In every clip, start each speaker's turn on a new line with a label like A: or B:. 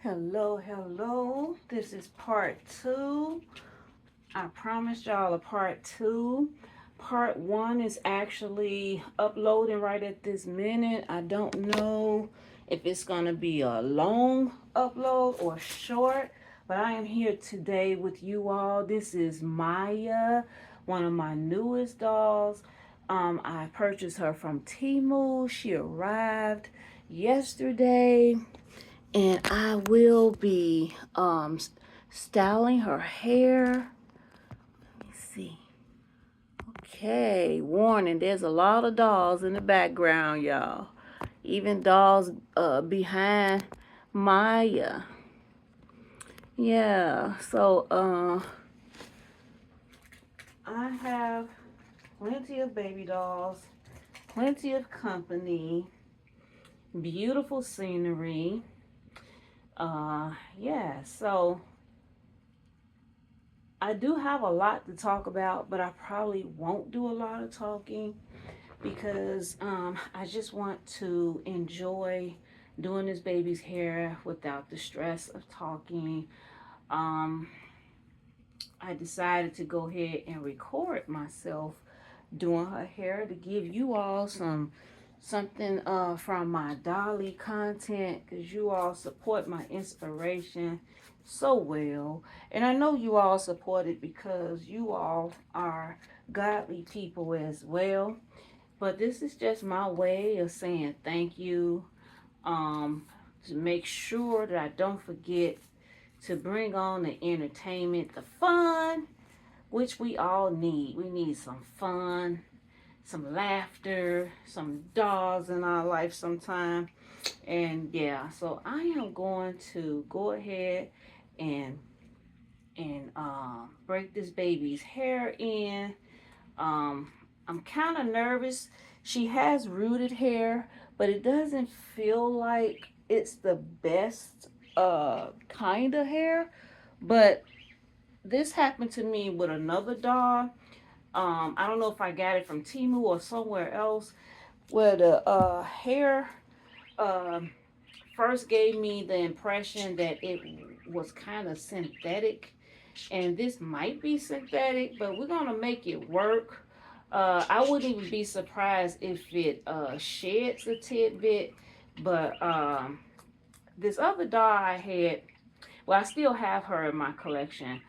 A: Hello. This is part two. I promised y'all a part two. Part one is actually uploading right at this minute. I don't know if it's going to be a long upload or short, but I am here today with you all. This is Maya, one of my newest dolls. I purchased her from Temu. She arrived yesterday, and I will be styling her hair. Let me see. Okay, warning, there's a lot of dolls in the background, y'all. Even dolls behind Maya. Yeah, so I have plenty of baby dolls, plenty of company, beautiful scenery. Yeah, so I do have a lot to talk about, but I probably won't do a lot of talking because I just want to enjoy doing this baby's hair without the stress of talking. Um, I decided to go ahead and record myself doing her hair to give you all something from my Dolly content, because you all support my inspiration so well, and I know you all support it because you all are godly people as well. But this is just my way of saying thank you, um to make sure that I don't forget to bring on the entertainment, the fun, which we all need. We need some fun, some laughter, some dolls in our life sometime. And yeah, so I am going to go ahead and break this baby's hair in. Um, I'm kind of nervous. She has rooted hair, but it doesn't feel like it's the best kind of hair. But this happened to me with another dog. I don't know if I got it from Temu or somewhere else, where the hair uh, first gave me the impression that it was kind of synthetic, and this might be synthetic, but we're gonna make it work. I wouldn't even be surprised if it sheds a tidbit, but this other doll I had, well, I still have her in my collection.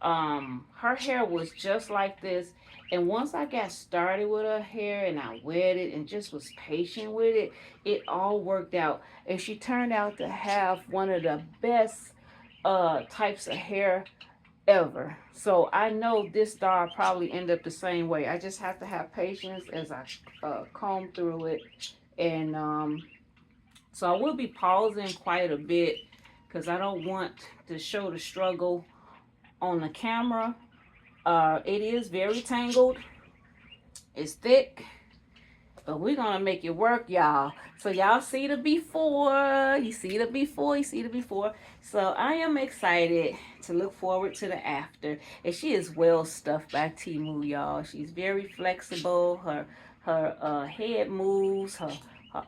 A: Her hair was just like this, and once I got started with her hair and I wet it and just was patient with it, it all worked out, and she turned out to have one of the best types of hair ever. So I know this doll probably end up the same way. I just have to have patience as I comb through it, and so I will be pausing quite a bit because I don't want to show the struggle on the camera. It is very tangled. It's thick, but we're gonna make it work, y'all. So y'all see the before, you see the before, you see the before. So I am excited to look forward to the after. And she is well stuffed by Timu, y'all. She's very flexible. Her head moves, her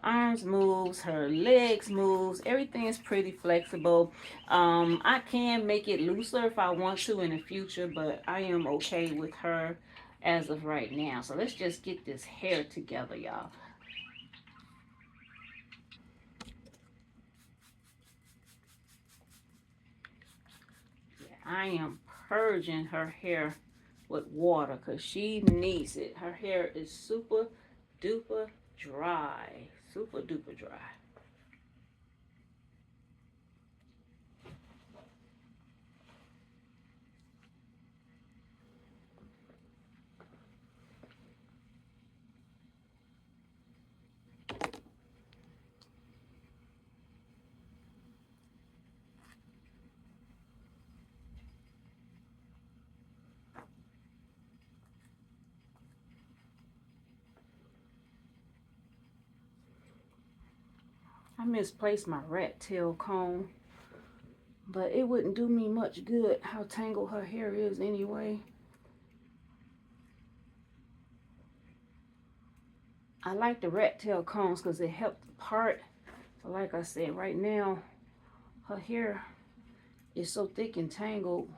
A: arms moves, her legs moves. Everything is pretty flexible. I can make it looser if I want to in the future, but I am okay with her as of right now. So let's just get this hair together, y'all. I am purging her hair with water because she needs it. Her hair is super duper dry. Super duper dry. I misplaced my rat tail comb, but it wouldn't do me much good how tangled her hair is anyway. I like the rat tail combs because they help the part. So like I said, right now her hair is so thick and tangled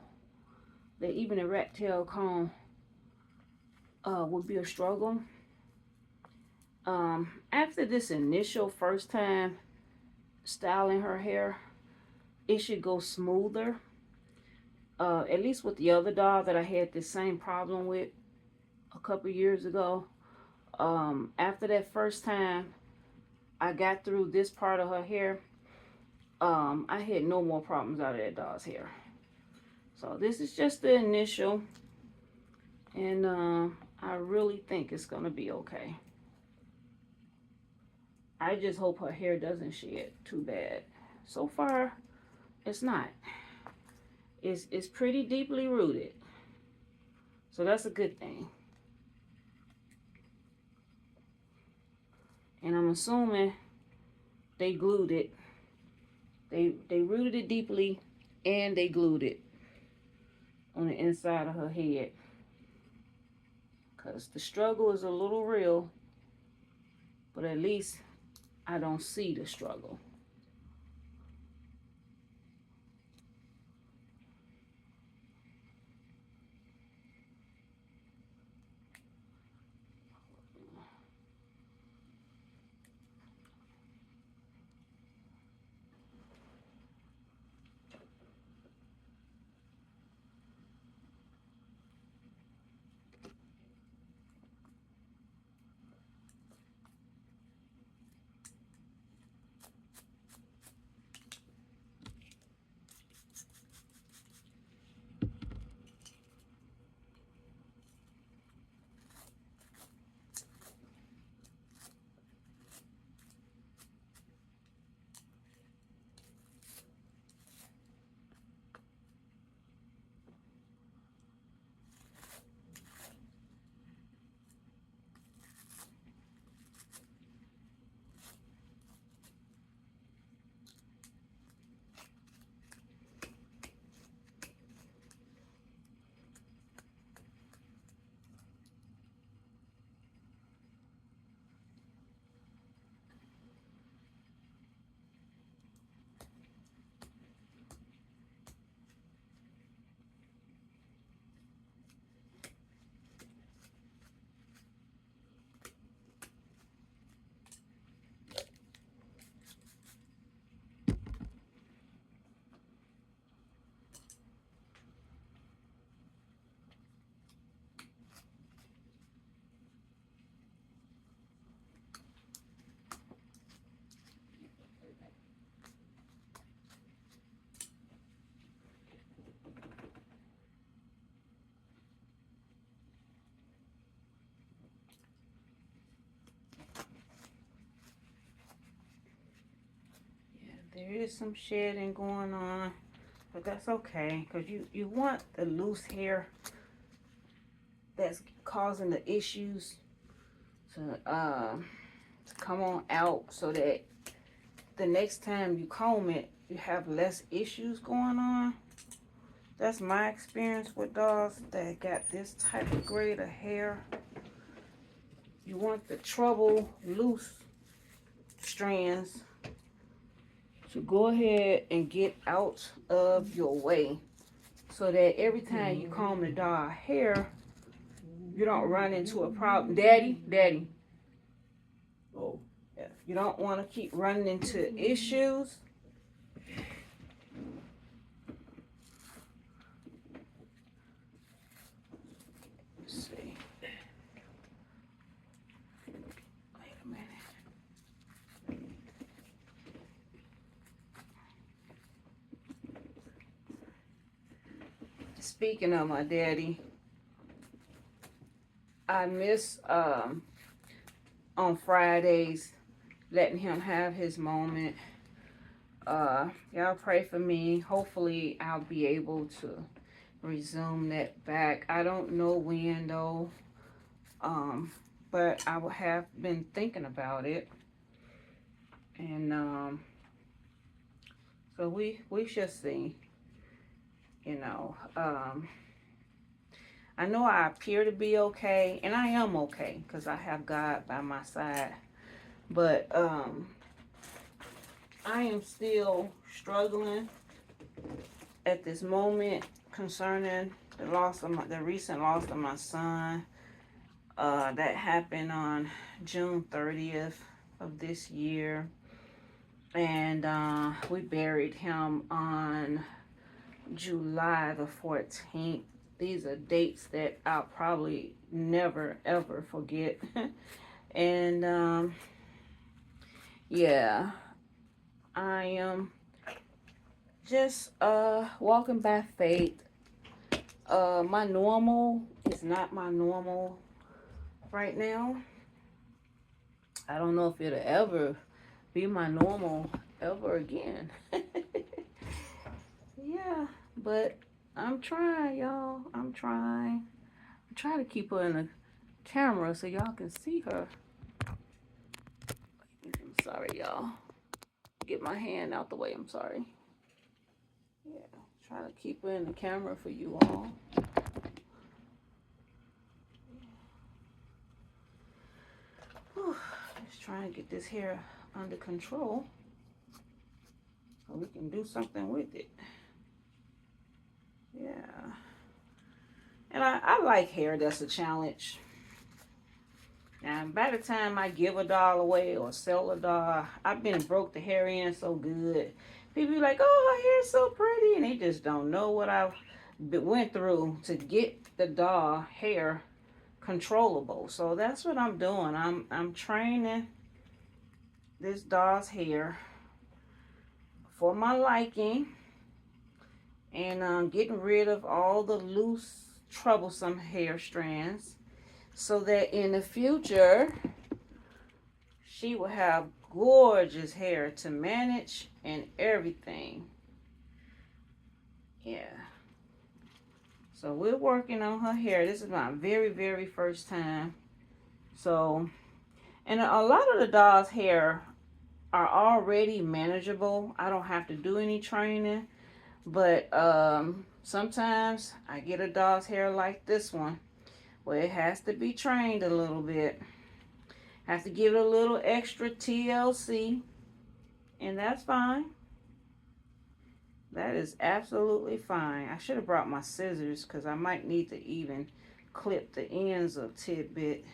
A: that even a rat tail comb would be a struggle. After this initial first time styling her hair, it should go smoother. At least with the other doll that I had the same problem with a couple years ago. After that first time I got through this part of her hair, I had no more problems out of that doll's hair. So this is just the initial, and I really think it's gonna be okay. I just hope her hair doesn't shed too bad. So far, it's not. It's pretty deeply rooted, so that's a good thing. And I'm assuming they glued it. They rooted it deeply, and they glued it on the inside of her head. Because the struggle is a little real, but at least I don't see the struggle. There is some shedding going on, but that's okay, because you want the loose hair that's causing the issues to come on out, so that the next time you comb it, you have less issues going on. That's my experience with dolls that got this type of grade of hair. You want the trouble loose strands to go ahead and get out of your way, so that every time you comb the doll hair, you don't run into a problem. Daddy. Oh. Yeah. You don't want to keep running into issues. Let's see. Wait a minute. Speaking of my daddy, I miss on Fridays letting him have his moment. Y'all pray for me. Hopefully I'll be able to resume that back. I don't know when though, but I have been thinking about it, and so we shall see. You know, I know I appear to be okay, and I am okay because I have God by my side. But I am still struggling at this moment concerning the recent loss of my son. That happened on June 30th of this year, and we buried him on July the 14th. These are dates that I'll probably never ever forget. And yeah, I am just walking by faith. My normal is not my normal right now. I don't know if it'll ever be my normal ever again. Yeah, but I'm trying, y'all. I'm trying. I'm trying to keep her in the camera so y'all can see her. I'm sorry, y'all. Get my hand out the way. I'm sorry. Yeah, trying to keep her in the camera for you all. Whew. Just trying to get this hair under control so we can do something with it. Yeah. And I like hair that's a challenge. And by the time I give a doll away or sell a doll, I've been broke the hair in so good. People be like, oh, her hair's so pretty. And they just don't know what I went through to get the doll hair controllable. So that's what I'm doing. I'm training this doll's hair for my liking. And getting rid of all the loose, troublesome hair strands, so that in the future, she will have gorgeous hair to manage and everything. Yeah. So we're working on her hair. This is my very, very first time. So, and a lot of the doll's hair are already manageable. I don't have to do any training. But sometimes I get a doll's hair like this one, where it has to be trained a little bit. Have to give it a little extra TLC, and that's fine. That is absolutely fine. I should have brought my scissors because I might need to even clip the ends a tidbit.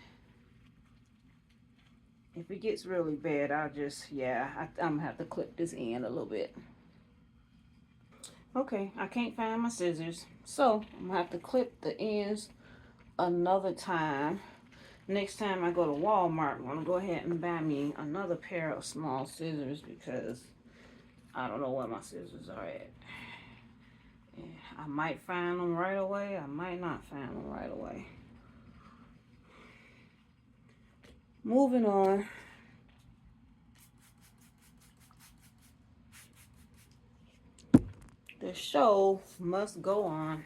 A: If it gets really bad, I'll just, I'm going to have to clip this end a little bit. Okay, I can't find my scissors, so I'm going to have to clip the ends another time. Next time I go to Walmart, I'm going to go ahead and buy me another pair of small scissors because I don't know where my scissors are at. Yeah, I might find them right away. I might not find them right away. Moving on. The show must go on.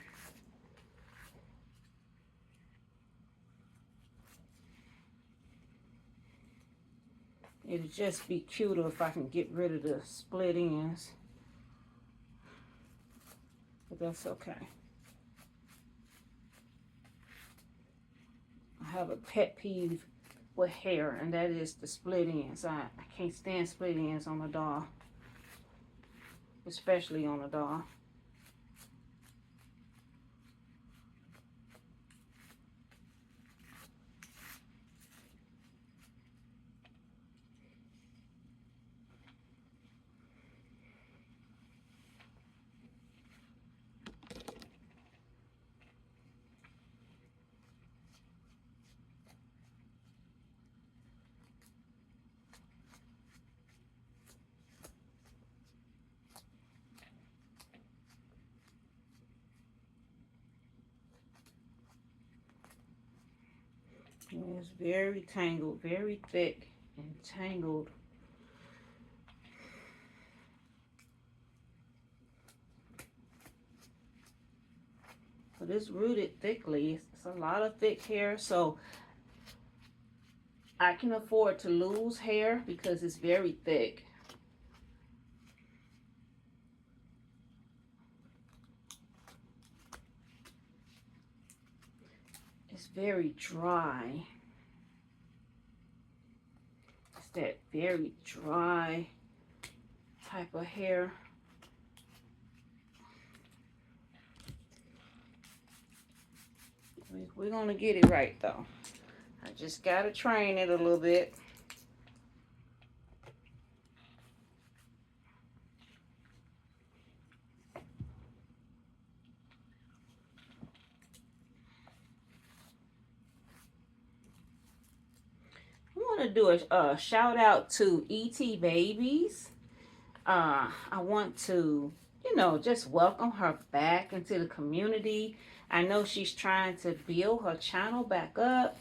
A: It'd just be cuter if I can get rid of the split ends. But that's okay. I have a pet peeve with hair, and that is the split ends. I can't stand split ends on a doll. Especially on a doll. And it's very tangled, very thick and tangled. But it's rooted thickly. It's a lot of thick hair, so I can afford to lose hair because it's very thick. It's very dry. It's that very dry type of hair. We're going to get it right, though. I just got to train it a little bit. I want to do a shout out to ET Babies. I want to, just welcome her back into the community. I know she's trying to build her channel back up.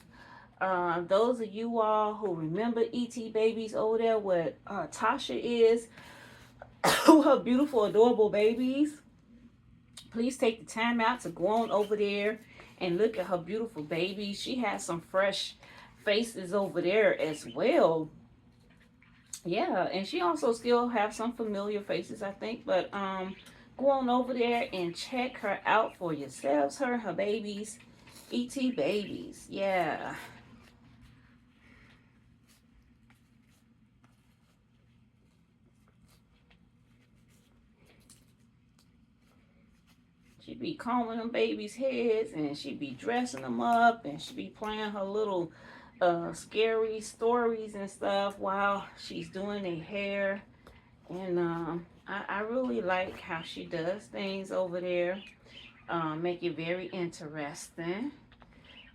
A: Those of you all who remember ET Babies over there where Tasha is, her beautiful, adorable babies, please take the time out to go on over there and look at her beautiful babies. She has some fresh faces over there as well. Yeah, and she also still have some familiar faces, I think. But go on over there and check her out for yourselves. Her and her babies, ET Babies. Yeah. She be combing them babies' heads, and she be dressing them up, and she be playing her little scary stories and stuff while she's doing their hair. And I really like how she does things over there. Make it very interesting.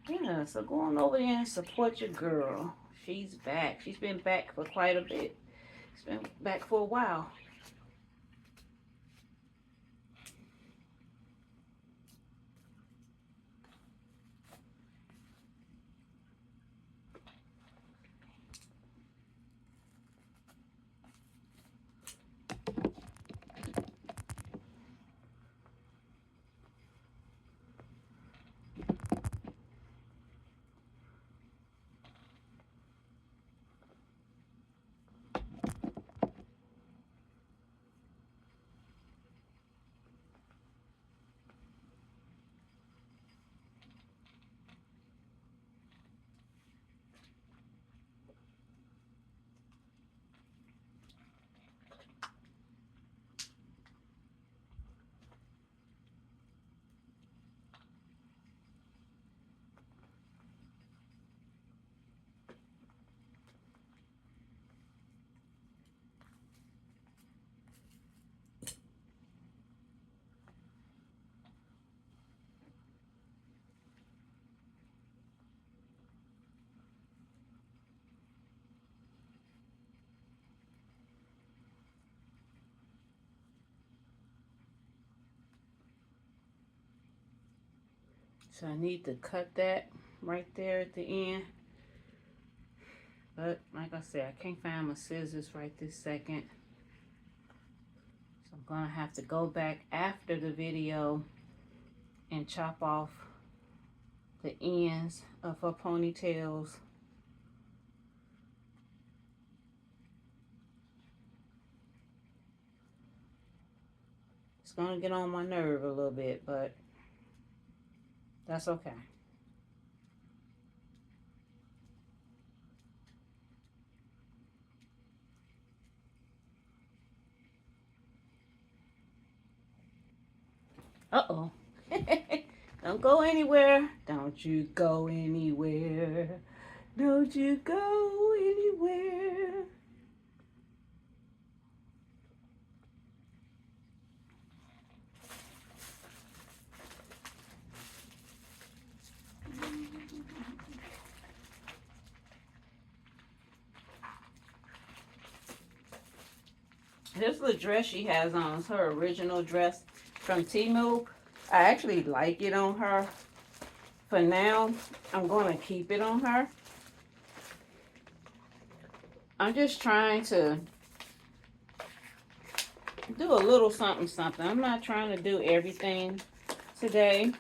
A: Yeah, so go on over there and support your girl. She's back. She's been back for quite a bit. She's been back for a while. So I need to cut that right there at the end. But like I said, I can't find my scissors right this second. So I'm going to have to go back after the video and chop off the ends of her ponytails. It's going to get on my nerve a little bit, but that's okay. Uh-oh. Don't go anywhere. Don't you go anywhere. Don't you go anywhere. This little dress she has on is her original dress from Temu. I actually like it on her. For now, I'm going to keep it on her. I'm just trying to do a little something, something. I'm not trying to do everything today.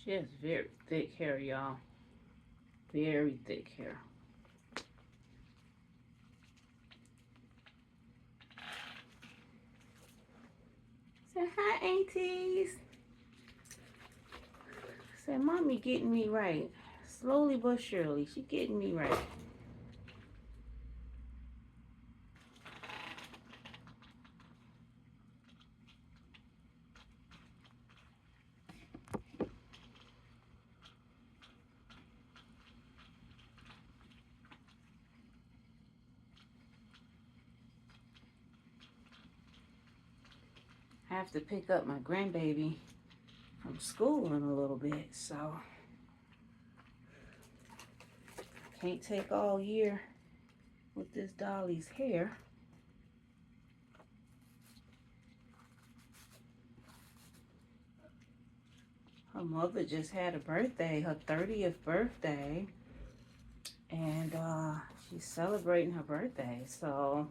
A: She has very thick hair, y'all. Very thick hair. Say hi, aunties. Say, mommy getting me right. Slowly but surely, she getting me right. I have to pick up my grandbaby from school in a little bit, so can't take all year with this Dolly's hair. Her mother just had a birthday, her 30th birthday, and she's celebrating her birthday, so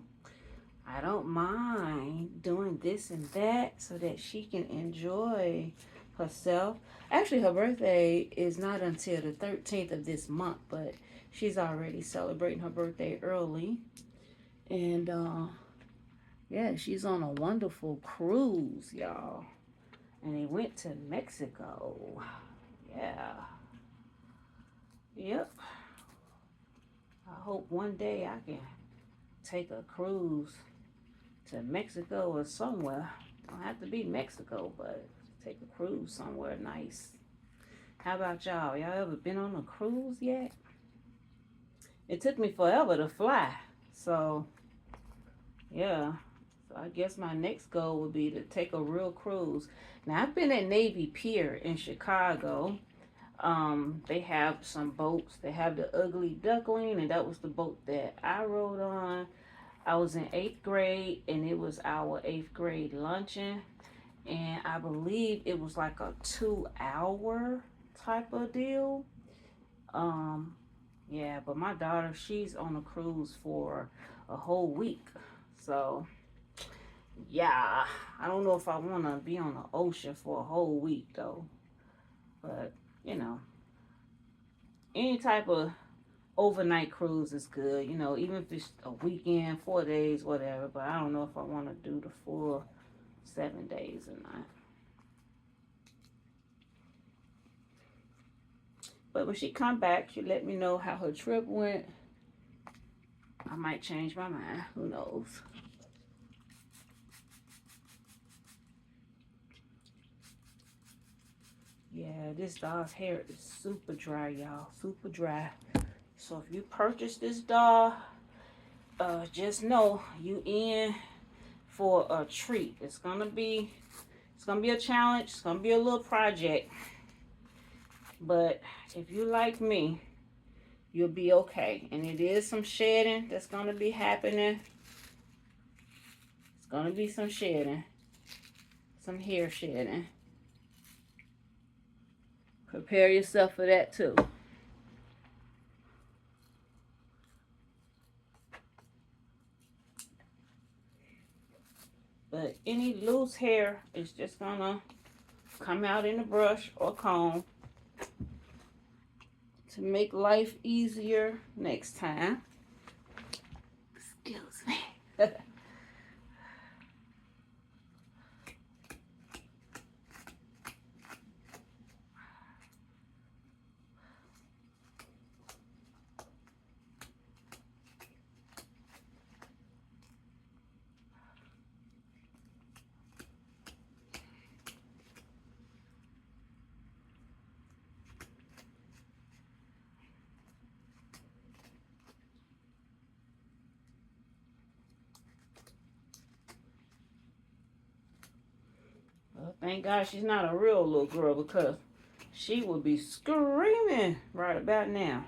A: I don't mind doing this and that so that she can enjoy herself. Actually, her birthday is not until the 13th of this month, but she's already celebrating her birthday early. And yeah, she's on a wonderful cruise, y'all. And they went to Mexico. Yeah. Yep. I hope one day I can take a cruise to Mexico or somewhere. Don't have to be Mexico, but take a cruise somewhere nice. How about y'all? Y'all ever been on a cruise yet? It took me forever to fly. So, yeah. So I guess my next goal would be to take a real cruise. Now, I've been at Navy Pier in Chicago. They have some boats. They have the Ugly Duckling, and that was the boat that I rode on. I was in 8th grade, and it was our 8th grade luncheon. And I believe it was like a 2-hour type of deal. Yeah, but my daughter, she's on a cruise for a whole week. So, yeah, I don't know if I want to be on the ocean for a whole week, though. But, you know, any type of overnight cruise is good, you know, even if it's a weekend, 4 days, whatever. But I don't know if I want to do the full 7 days or not. But when she come back, she let me know how her trip went. I might change my mind. Who knows? Yeah, this doll's hair is super dry, y'all. Super dry. So if you purchase this doll, just know you in for a treat. It's gonna be a challenge. It's gonna be a little project. But if you like me, you'll be okay. And it is some shedding that's gonna be happening. It's gonna be some shedding. Some hair shedding. Prepare yourself for that too. But any loose hair is just gonna come out in the brush or comb to make life easier next time. Excuse me. Well, thank God she's not a real little girl because she would be screaming right about now.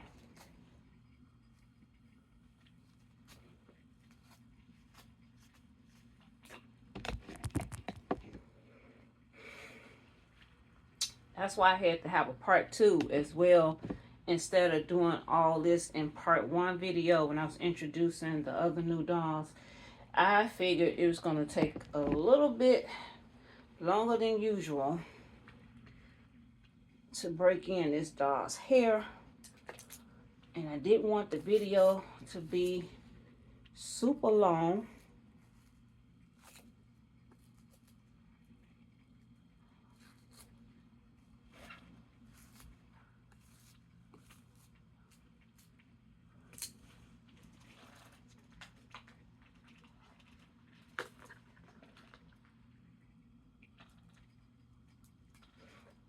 A: That's why I had to have a part 2 as well. Instead of doing all this in part 1 video when I was introducing the other new dolls, I figured it was going to take a little bit longer than usual to break in this doll's hair, and I didn't want the video to be super long.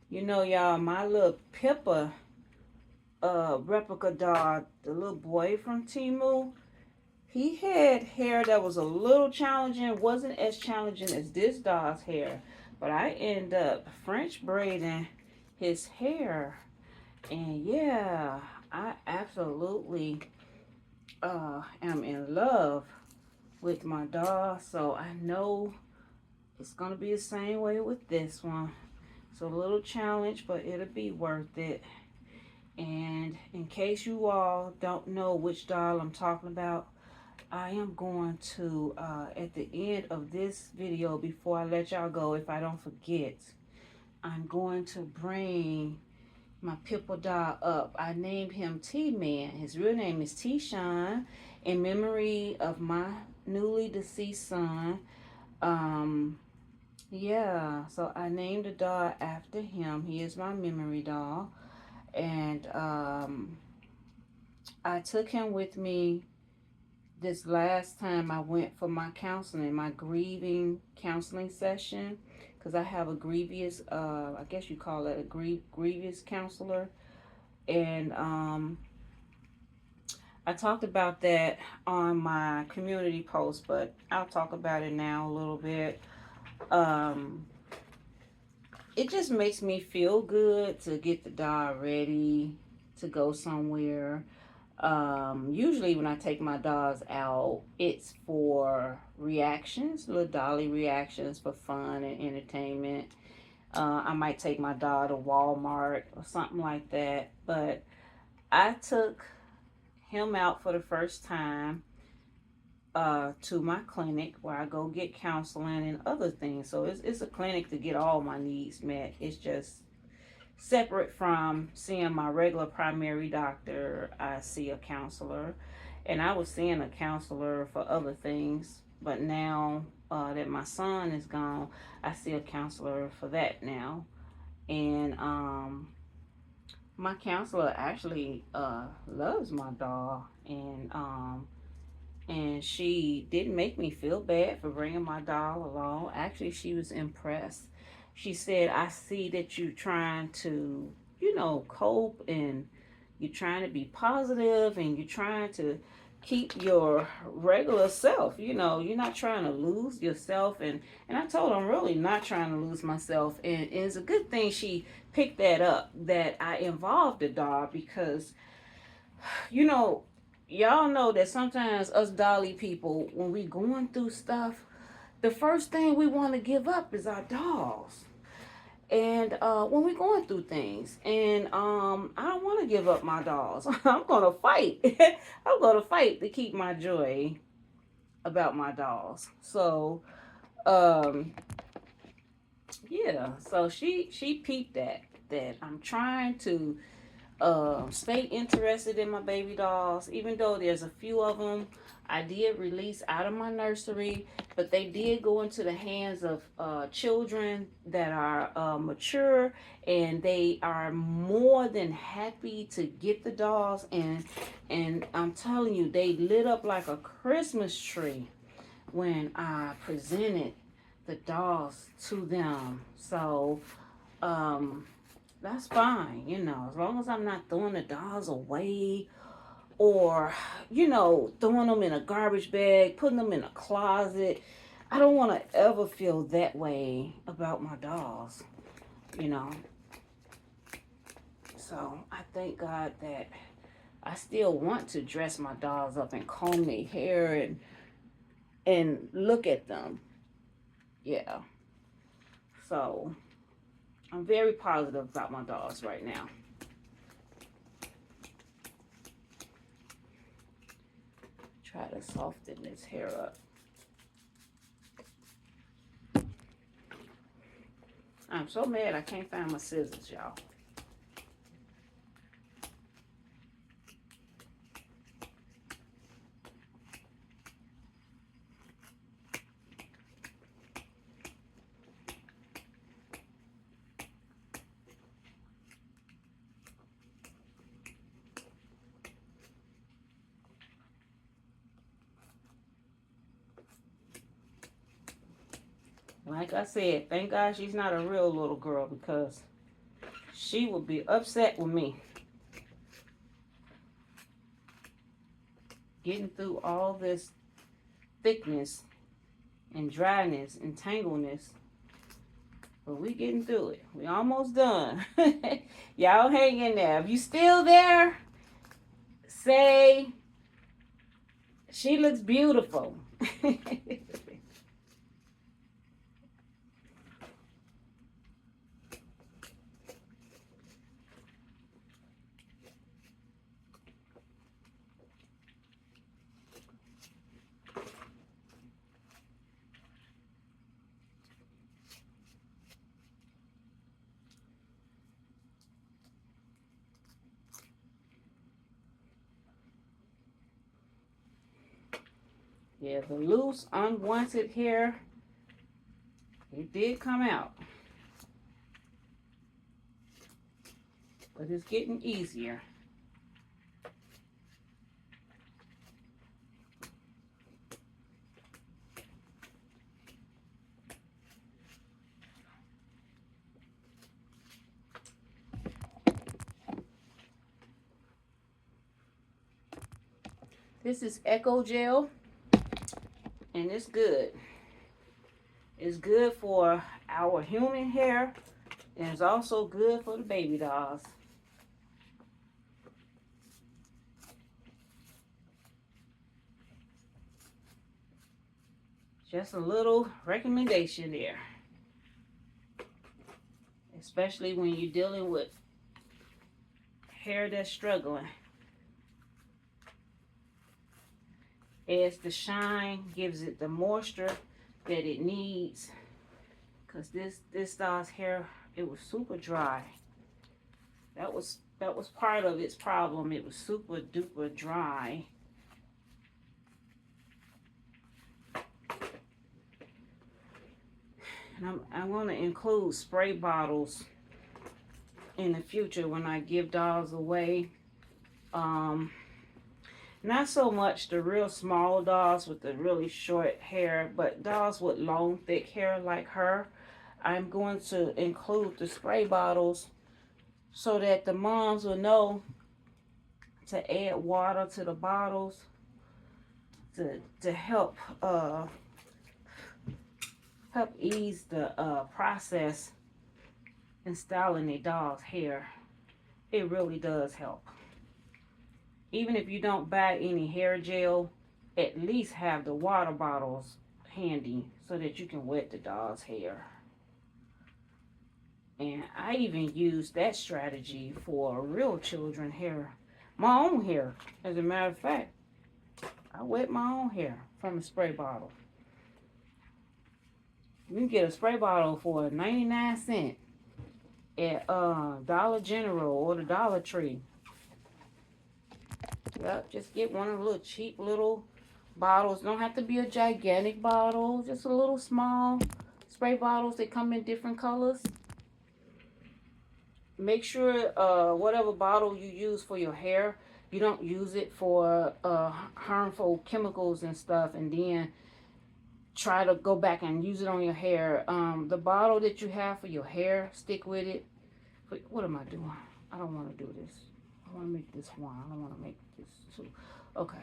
A: You know, y'all, my little Pippa replica doll, the little boy from Timu, he had hair that was a little challenging. Wasn't as challenging as this doll's hair, but I end up French braiding his hair, and yeah, I absolutely am in love with my doll. So I know it's gonna be the same way with this one. It's a little challenge, but it'll be worth it. And in case you all don't know which doll I'm talking about, I am going to, at the end of this video, before I let y'all go, if I don't forget, I'm going to bring my Pippa doll up. I named him T-Man. His real name is T-Shine, in memory of my newly deceased son. Yeah, so I named the doll after him. He is my memory doll. And I took him with me this last time I went for my counseling, my grieving counseling session, because I have a grievous, I guess you call it a grievous counselor. And I talked about that on my community post, but I'll talk about it now a little bit. It just makes me feel good to get the dog ready to go somewhere. Usually when I take my dogs out, it's for reactions, little dolly reactions for fun and entertainment. I might take my dog to Walmart or something like that. But I took him out for the first time to my clinic where I go get counseling and other things. So it's a clinic to get all my needs met. It's just separate from seeing my regular primary doctor. I see a counselor, and I was seeing a counselor for other things, but now that my son is gone, I see a counselor for that now. And my counselor actually loves my dog, and she didn't make me feel bad for bringing my doll along. Actually, she was impressed. She said, I see that you're trying to, cope, and you're trying to be positive, and you're trying to keep your regular self. You're not trying to lose yourself. And I told her I'm really not trying to lose myself. And it's a good thing she picked that up, that I involved the doll, because, you know, y'all know that sometimes us dolly people, when we going through stuff, the first thing we want to give up is our dolls. And when we're going through things, and I don't want to give up my dolls. I'm gonna fight. I'm gonna fight to keep my joy about my dolls. So yeah, so she peeped that I'm trying to stay interested in my baby dolls, even though there's a few of them I did release out of my nursery, but they did go into the hands of children that are mature, and they are more than happy to get the dolls, and I'm telling you, they lit up like a Christmas tree when I presented the dolls to them. So that's fine, as long as I'm not throwing the dolls away, or, throwing them in a garbage bag, putting them in a closet. I don't want to ever feel that way about my dolls, you know. So I thank God that I still want to dress my dolls up and comb their hair and look at them. Yeah. So I'm very positive about my dolls right now. Try to soften this hair up. I'm so mad I can't find my scissors, y'all. Like I said, thank God she's not a real little girl because she would be upset with me. Getting through all this thickness and dryness and tangleness. But we getting through it. We almost done. Y'all hang in there. If you still there, say, she looks beautiful. Yeah, the loose, unwanted hair, it did come out. But it's getting easier. This is Echo Gel, and it's good. It's good for our human hair, and it's also good for the baby dolls. Just a little recommendation there. Especially when you're dealing with hair that's struggling. Adds the shine, gives it the moisture that it needs. Because this doll's hair, it was super dry. That was part of its problem. It was super duper dry. And I'm going to include spray bottles in the future when I give dolls away. Not so much the real small dolls with the really short hair, but dolls with long, thick hair like her. I'm going to include the spray bottles so that the moms will know to add water to the bottles to help ease the process in styling a doll's hair. It really does help. Even if you don't buy any hair gel, at least have the water bottles handy so that you can wet the doll's hair. And I even use that strategy for real children hair. My own hair. As a matter of fact, I wet my own hair from a spray bottle. You can get a spray bottle for 99 cents at Dollar General or the Dollar Tree. Yep, just get one of the little cheap little bottles. Don't have to be a gigantic bottle. Just a little small spray bottles. They come in different colors. Make sure whatever bottle you use for your hair, you don't use it for harmful chemicals and stuff and then try to go back and use it on your hair. The bottle that you have for your hair, stick with it. But what am I doing? I don't want to do this. I want to make this one. I don't want to make this two. Okay.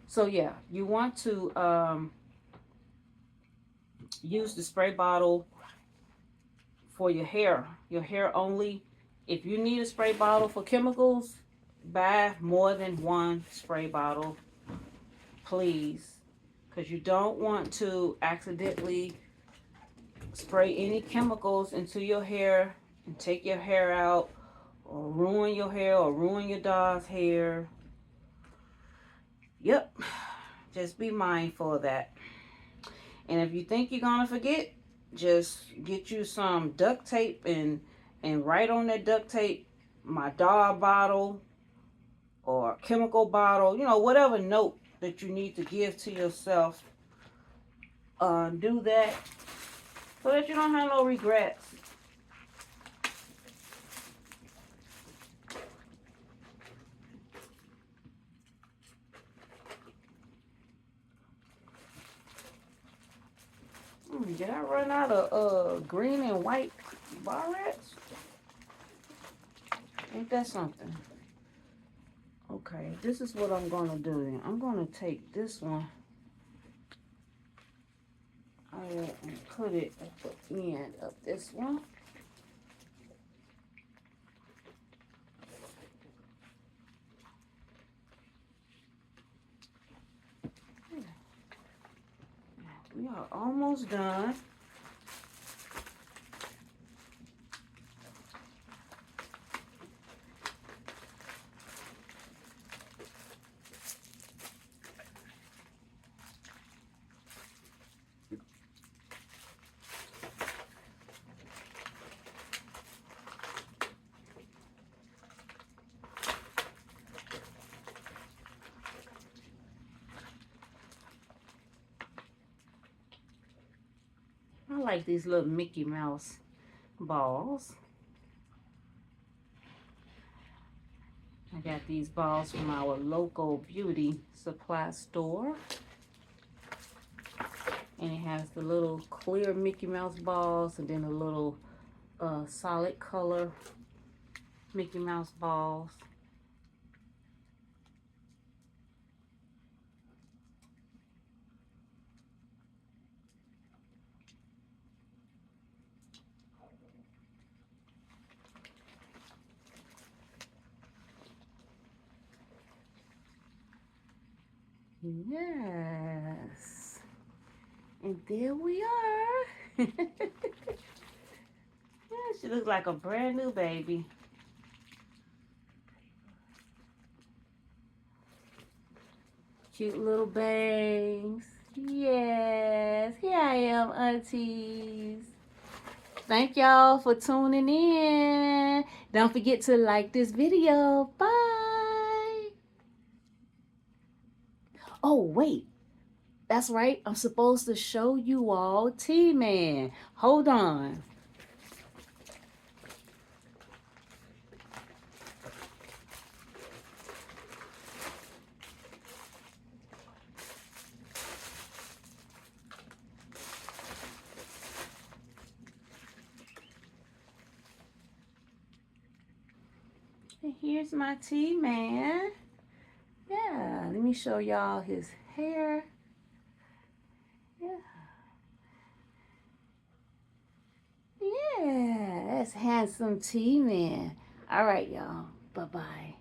A: So yeah, you want to use the spray bottle for your hair only. If you need a spray bottle for chemicals, buy more than one spray bottle, please. Because you don't want to accidentally spray any chemicals into your hair and take your hair out or ruin your hair or ruin your doll's hair. Yep, just be mindful of that. And if you think you're gonna forget, just get you some duct tape and write on that duct tape, my doll bottle or chemical bottle, you know, whatever note that you need to give to yourself. Do that so that you don't have no regrets. Did I run out of green and white barrettes? Ain't that something? Okay, this is what I'm gonna do then. I'm gonna take this one and put it at the end of this one. We are almost done. I like these little Mickey Mouse balls. I got these balls from our local beauty supply store. And it has the little clear Mickey Mouse balls and then a little solid color Mickey Mouse balls. Yes. And there we are. Yeah, she looks like a brand new baby. Cute little bangs. Yes. Here I am, aunties. Thank y'all for tuning in. Don't forget to like this video. Bye. Oh, wait. That's right. I'm supposed to show you all T-Man. Hold on. And here's my T-Man. Yeah, let me show y'all his hair. Yeah. Yeah, that's handsome T-Man. All right, y'all. Bye-bye.